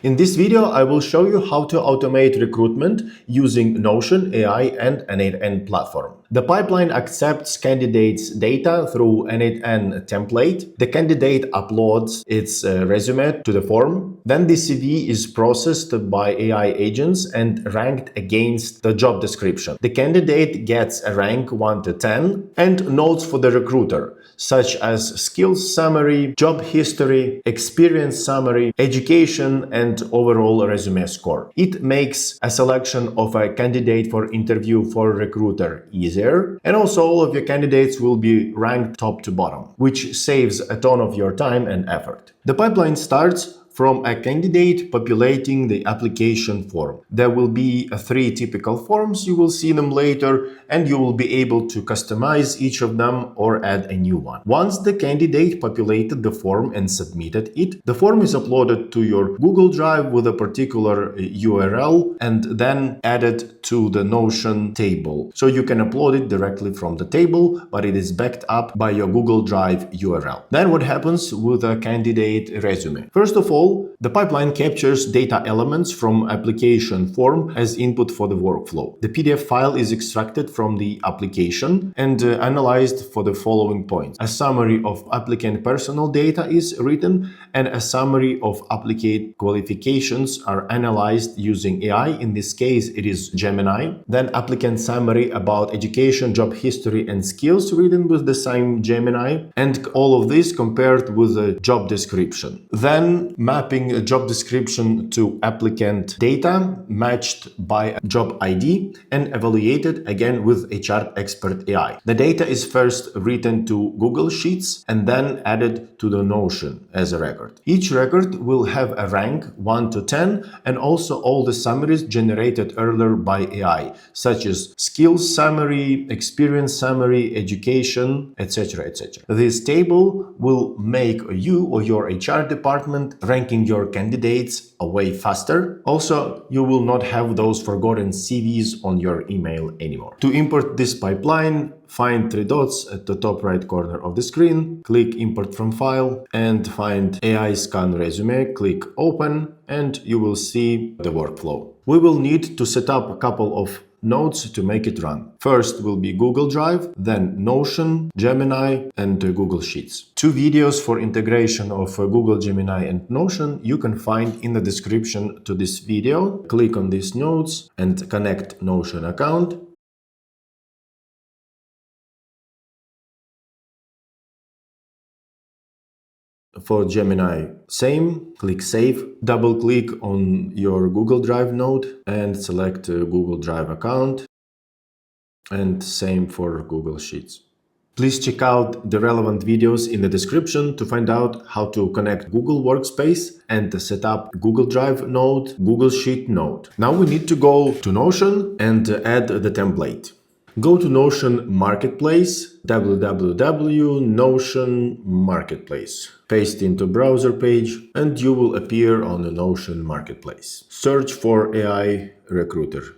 In this video, I will show you how to automate recruitment using Notion, AI, and n8n platform. The pipeline accepts candidates' data through n8n template. The candidate uploads its resume to the form. Then the CV is processed by AI agents and ranked against the job description. The candidate gets a rank 1 to 10 and notes for the recruiter, such as skills summary, job history, experience summary, education, and overall resume score. It makes a selection of a candidate for interview for recruiter easier, and also all of your candidates will be ranked top to bottom, which saves a ton of your time and effort. The pipeline starts from a candidate populating the application form. There will be 3 typical forms, you will see them later, and you will be able to customize each of them or add a new one. Once the candidate populated the form and submitted it, the form is uploaded to your Google Drive with a particular URL and then added to the Notion table. So you can upload it directly from the table, but it is backed up by your Google Drive URL. Then what happens with a candidate resume? First of all, the pipeline captures data elements from application form as input for the workflow. The PDF file is extracted from the application and analyzed for the following points. A summary of applicant personal data is written, and a summary of applicant qualifications are analyzed using AI. In this case, it is Gemini. Then applicant summary about education, job history, and skills written with the same Gemini, and all of this compared with the job description. Then mapping a job description to applicant data matched by a job ID and evaluated again with HR expert AI. The data is first written to Google Sheets and then added to the Notion as a record. Each record will have a rank 1 to 10 and also all the summaries generated earlier by AI, such as skills summary, experience summary, education, etc. etc. This table will make you or your HR department ranking your candidates way faster. Also, you will not have those forgotten CVs on your email anymore. To import this pipeline, find 3 dots at the top right corner of the screen, click import from file and find AI scan resume, click open, and you will see the workflow. We will need to set up a couple of nodes to make it run. First will be Google Drive, then Notion, Gemini, and Google Sheets. 2 videos for integration of Google Gemini and Notion you can find in the description to this video. Click on these nodes and connect Notion account. For Gemini, same, click Save, double click on your Google Drive node and select Google Drive account, and same for Google Sheets. Please check out the relevant videos in the description to find out how to connect Google Workspace and to set up Google Drive node, Google Sheet node. Now we need to go to Notion and add the template. Go to Notion Marketplace, www.notion Marketplace. Paste into browser page and you will appear on the Notion Marketplace. Search for AI Recruiter.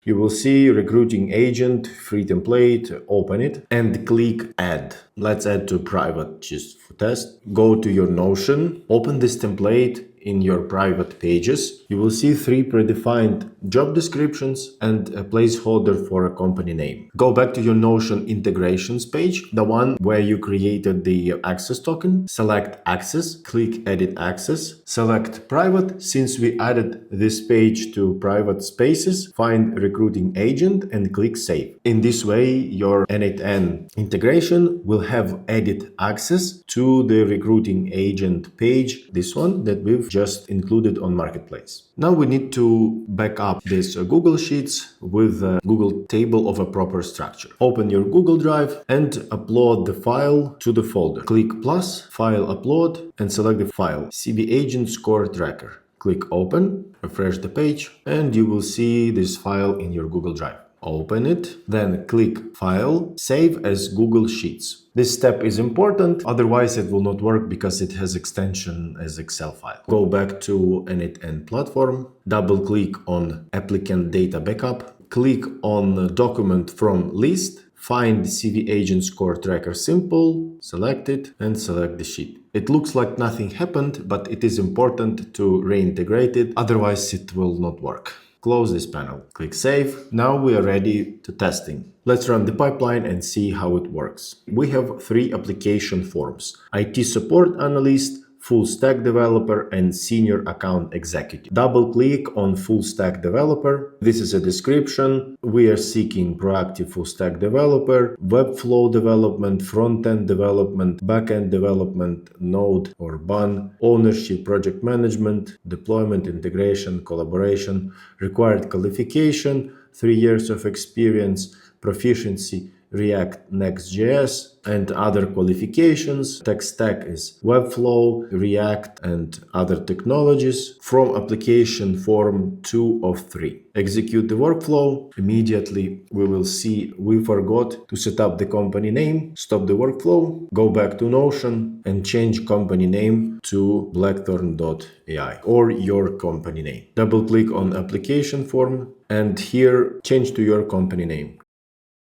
You will see recruiting agent, free template, open it and click add. Let's add to private just for test. Go to your Notion, open this template in your private pages. You will see 3 predefined job descriptions and a placeholder for a company name. Go back to your Notion integrations page, the one where you created the access token. Select access, click edit access, select private. Since we added this page to private spaces, find recruiting agent and click save. In this way, your n8n integration will have edit access to the recruiting agent page, this one that we've just included on Marketplace. Now we need to back up this Google Sheets with a Google table of a proper structure. Open your Google Drive and upload the file to the folder. Click plus, file upload, and select the file, CV Agent Score Tracker. Click open, refresh the page, and you will see this file in your Google Drive. Open it, then click File, Save as Google Sheets. This step is important, otherwise it will not work because it has extension as Excel file. Go back to n8n platform, double click on Applicant Data Backup, click on Document from List, Find CV agent score tracker simple, select it and select the sheet. It looks like nothing happened, but it is important to reintegrate it, otherwise it will not work. Close this panel, click Save. Now we are ready to testing. Let's run the pipeline and see how it works. We have 3 application forms: IT support analyst, full stack developer and senior account executive. Double click on full stack developer. This is a description. We are seeking proactive full stack developer, webflow development, front-end development, back-end development, node or bun, ownership, project management, deployment, integration, collaboration, required qualification, 3 years of experience, proficiency, React, Next.js, and other qualifications. Tech stack is Webflow, React, and other technologies. From application form 2 of 3. Execute the workflow. Immediately we will see we forgot to set up the company name. Stop the workflow, go back to Notion, and change company name to blackthorn.ai or your company name. Double click on application form and here change to your company name.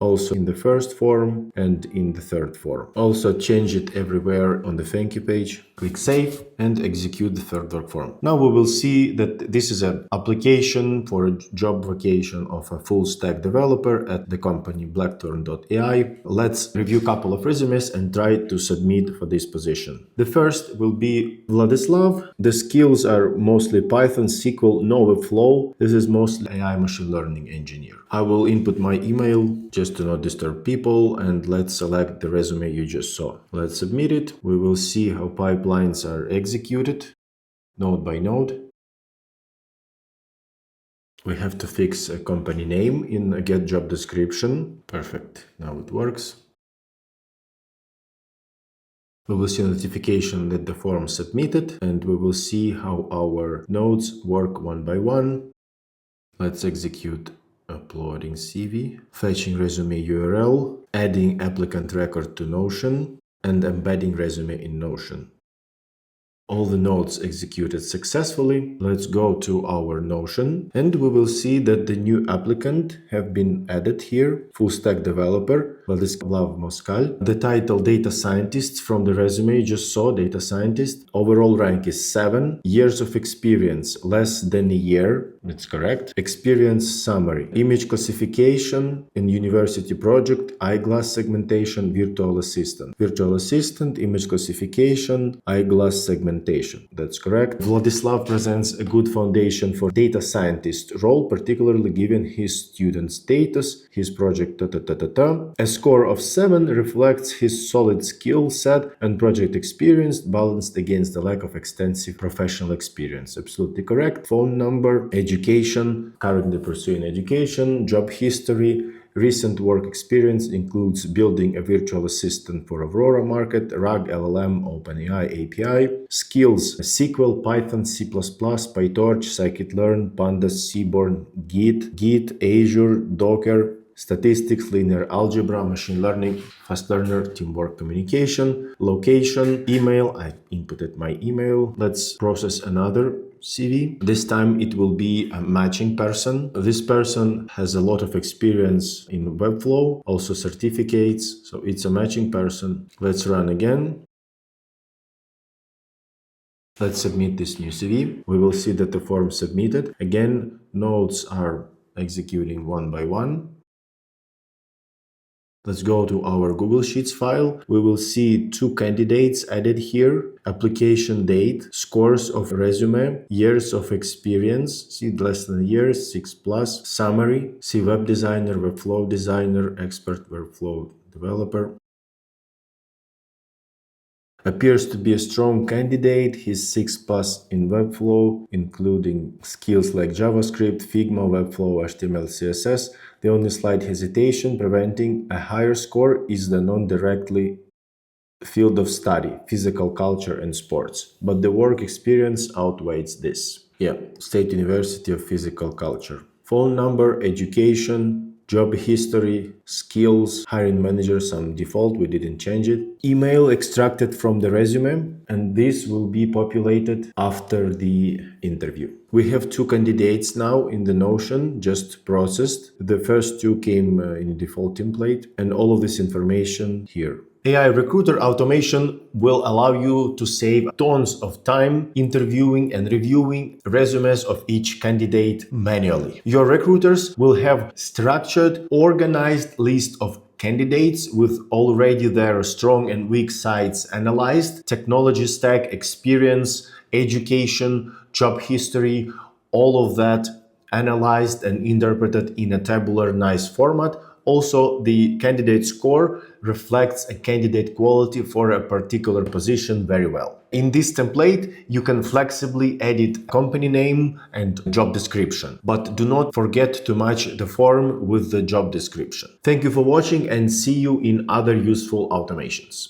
Also in the first form and in the third form. Also change it everywhere on the thank you page. Click Save and execute the third work form. Now we will see that this is an application for a job vacation of a full stack developer at the company blackthorn.ai. Let's review a couple of resumes and try to submit for this position. The first will be Vladislav. The skills are mostly Python, SQL, no Webflow. This is mostly AI machine learning engineer. I will input my email just to not disturb people, and let's select the resume you just saw. Let's submit it. We will see how pipelines are executed node by node. We have to fix a company name in a get job description. Perfect. Now it works. We will see a notification that the form submitted, and we will see how our nodes work one by one. Let's execute uploading CV, fetching resume URL, adding applicant record to Notion, and embedding resume in Notion. All the nodes executed successfully. Let's go to our Notion and we will see that the new applicant have been added here. Full stack developer, Vladislav Moskal. The title data scientist from the resume you just saw, data scientist. Overall rank is 7. Years of experience, less than a year. That's correct. Experience summary. Image classification in university project, eyeglass segmentation, virtual assistant. Virtual assistant, image classification, eyeglass segmentation. That's correct. Vladislav presents a good foundation for data scientist role, particularly given his student status, his project A score of 7 reflects his solid skill set and project experience balanced against the lack of extensive professional experience. Absolutely correct. Phone number, education, currently pursuing education, job history. Recent work experience includes building a virtual assistant for Aurora Market, RAG, LLM, OpenAI API. Skills: SQL, Python, C++, PyTorch, Scikit-learn, Pandas, Seaborn, Git, Azure, Docker, statistics, linear algebra, machine learning, fast learner, teamwork, communication. Location, email. I inputted my email. Let's process another CV. This time it will be a matching person. This person has a lot of experience in Webflow, also certificates, so it's a matching person. Let's run again. Let's submit this new CV. We will see that the form submitted. Again, nodes are executing one by one. Let's go to our Google Sheets file. We will see 2 candidates added here. Application date, scores of resume, years of experience, see less than a year, 6+, summary, see web designer, Webflow designer, expert Webflow developer. Appears to be a strong candidate. He's 6+ in Webflow, including skills like JavaScript, Figma, Webflow, HTML, CSS. The only slight hesitation preventing a higher score is the non-directly field of study, physical culture and sports. But the work experience outweighs this. Yeah, State University of Physical Culture. Phone number, education, job history, skills, hiring manager, some default, we didn't change it. Email extracted from the resume, and this will be populated after the interview. We have 2 candidates now in the Notion, just processed. The first 2 came in a default template, and all of this information here. AI recruiter automation will allow you to save tons of time interviewing and reviewing resumes of each candidate manually. Your recruiters will have structured, organized list of candidates with already their strong and weak sides analyzed, technology stack, experience, education, job history, all of that analyzed and interpreted in a tabular nice format. Also, the candidate score reflects a candidate quality for a particular position very well. In this template, you can flexibly edit company name and job description, but do not forget to match the form with the job description. Thank you for watching and see you in other useful automations.